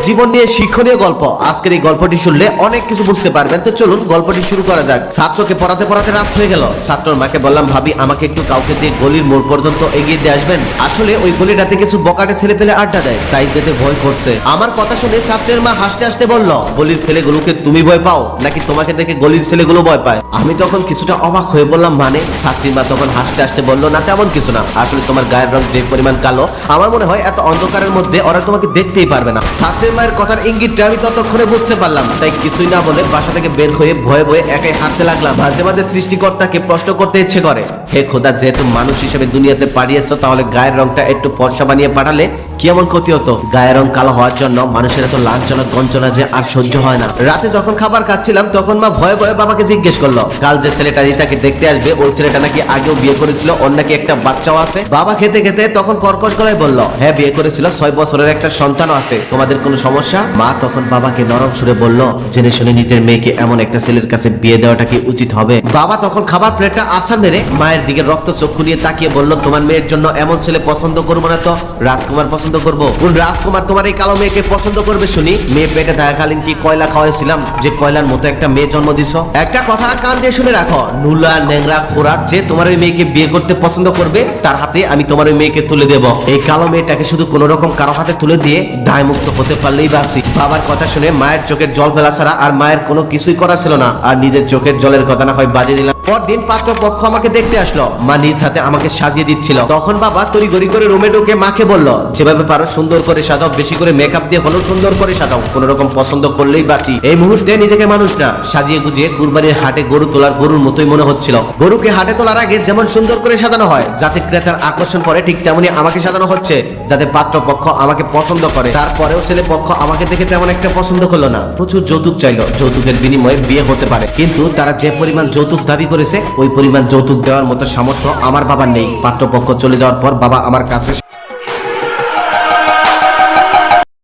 জীবন নিয়ে শিক্ষণীয় গল্প। আজকের এই গল্পটি শুনলে অনেক কিছু বুঝতে পারবেন। তো চলুন গল্পটি শুরু করা যাক। ছাত্রকে পড়াতে পড়াতে রাত হয়ে গেল। ছাত্রর মাকে বললাম, ভাবি আমাকে একটু কাউকে দিয়ে গলির মোড় পর্যন্ত এগিয়ে দিয়ে আসবেন। আসলে ওই গলিটাতে কিছু বকাটে ছেলে পেলে আড্ডা দেয়, তাই যেতে ভয় করছে। আমার কথা শুনে ছাত্রের মা হাসতে হাসতে বলল, গলির ছেলেগুলোকে তুমি ভয় পাও নাকি তোমাকে দেখে গলির ছেলেগুলো ভয় পায়? আমি তখন কিছুটা অবাক হয়ে বললাম, মানে? ছাত্রীর মা তখন হাসতে হাসতে বলল, না তেমন কিছু না, আসলে তোমার গায়ের রং যে পরিমাণ কালো, আমার মনে হয় এত অন্ধকারের মধ্যে ওরা তোমাকে দেখতেই পারবে না। ছাত্রের মায়ের কথার ইঙ্গিতটা আমি ততক্ষণে বুঝতে পারলাম, তাই কিছুই না বলে বাসা থেকে বের হয়ে ভয়ে ভয়ে একাই হাঁটতে লাগলাম। মাঝে মাঝে সৃষ্টিকর্তাকে প্রশ্ন করতে ইচ্ছে করে, হে খোদা, যেহেতু মানুষ হিসেবে দুনিয়াতে পাঠিয়েছো, তাহলে গায়ের রংটা একটু ফর্সা বানিয়ে পাঠালে কি এমন ক্ষতি হতো? গায়ের রং কালো হওয়ার জন্য মানুষের এত লাঞ্ছনা গঞ্জনা যে আর সহ্য হয় না। রাতে যখন খাবার খাচ্ছিলাম তখন মা ভয়ে ভয়ে বাবাকে জিজ্ঞেস করলো, কাল যে ছেলেটা রিতাকে দেখতে আসবে, ওই ছেলেটা নাকি আগেও বিয়ে করেছিল, ওর নাকি একটা বাচ্চাও আছে। বাবা খেতে খেতে তখন কর্কশ গলায় বলল, হ্যাঁ বিয়ে করেছিল, 6 বছরের একটা সন্তানও আছে। তোমাদের কোনো সমস্যা? মা তখন বাবাকে নরম সুরে বলল, জেনে শুনে নিজের মেয়েকে এমন একটা ছেলের কাছে বিয়ে দেওয়াটা কি উচিত হবে? বাবা তখন খাবার প্লেটটা আছাড় মেরে মায়ের দিকে রক্ত চক্ষু নিয়ে তাকিয়ে বলল, তোমার মেয়ের জন্য এমন ছেলে পছন্দ করবো না তো রাজকুমার পছন্দ করবো? কোন রাজকুমার তোমার এই কালো মেয়েকে পছন্দ করবে শুনি? মেয়ে পেটে থাকাকালীন কি কয়লা খাওয়াইছিলাম যে কয়লার মতো একটা মেয়ে জন্ম দিছো? একটা কথা কান দিয়ে শুনে রাখো, নুলা নেংরা খোরাক যে তোমার ওই মেয়েকে বিয়ে করতে পছন্দ করবে, তার হাতে আমি তোমার ওই মেয়েকে তুলে দেব। এই কালো মেয়েটাকে শুধু কোন রকম কারো হাতে তুলে দিয়ে দায় মুক্ত হতে পারলেই বাসি। বাবার কথা শুনে মায়ের চোখের জল ফেলা ছাড়া আর মায়ের কোনো কিছুই করা ছিল না। আর নিজের চোখের জলের কথা না হয় বাজিয়ে দিলাম। পরদিন পাত্রপক্ষ আমাকে দেখতে আসলো। মা নিজ হাতে আমাকে সাজিয়ে দিচ্ছিল। তখন বাবা তড়িঘড়ি করে রুমে ঢুকে মাকে বলল, যেভাবে পারো সুন্দর করে সাজাও, বেশি করে মেকআপ দিয়ে হলেও সুন্দর করে সাজাও, কোন রকম পছন্দ করলেই বাঁচি। এই মুহূর্তে নিজেকে মানুষ না, সাজিয়ে গুজিয়ে কুরবানির হাটে গরু তোলার গরুর মতোই মনে হচ্ছিল। গরুকে হাটে তোলার আগে যেমন সুন্দর করে সাজানো হয় যাতে ক্রেতার আকর্ষণ পড়ে, ঠিক তেমনি আমাকে সাজানো হচ্ছে যাতে পাত্রপক্ষ আমাকে পছন্দ করে। তারপরেও ছেলে পক্ষ আমাকে দেখে তেমন একটা পছন্দ করলো না। প্রচুর যৌতুক চাইলো, যৌতুকের বিনিময়ে বিয়ে হতে পারে, কিন্তু তারা যে পরিমাণ যৌতুক দাবি করেছে ওই পরিমাণ যৌতুক দেওয়ার মতো সামর্থ্য আমার বাবার নেই। পাত্রপক্ষ চলে যাওয়ার পর বাবা আমার কাছে